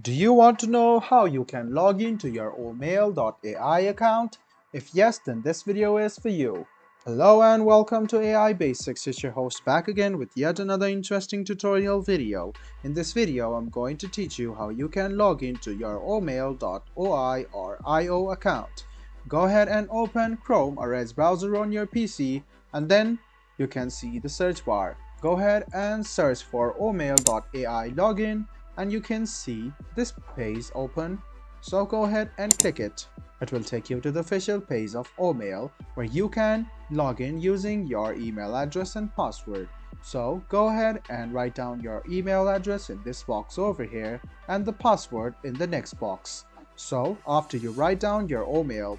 Do you want to know how you can log into your omail.ai account? If yes, then this video is for you. Hello and welcome to AI Basics. It's your host back again with yet another interesting tutorial video. In this video, I'm going to teach you how you can log into your omail.oi or IO account. Go ahead and open Chrome or Edge browser on your PC, and then you can see the search bar. Go ahead and search for omail.ai login, and you can see this page open. So go ahead and click it. It will take you to the official page of Omail where you can log in using your email address and password. So go ahead and write down your email address in this box over here and the password in the next box. So after you write down your Omail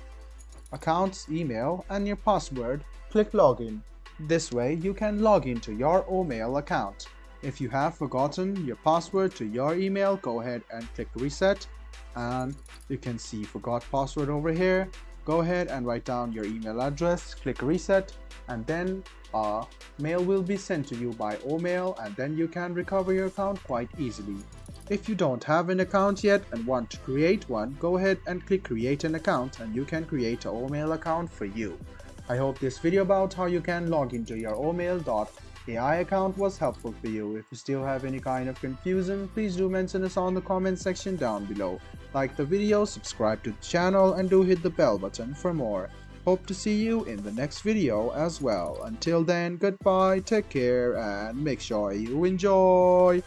account's email and your password, click login. This way you can log into your Omail account. If you have forgotten your password to your email, go ahead and click reset, and you can see forgot password over here. Go ahead and write down your email address, click reset, and then a mail will be sent to you by Omail, and then you can recover your account quite easily. If you don't have an account yet and want to create one, go ahead and click create an account and you can create an Omail account for you. I hope this video about how you can log into your omail.ai account was helpful for you. If you still have any kind of confusion, please do mention us on the comment section down below. Like the video, subscribe to the channel, and do hit the bell button for more. Hope to see you in the next video as well. Until then, goodbye, take care, and make sure you enjoy!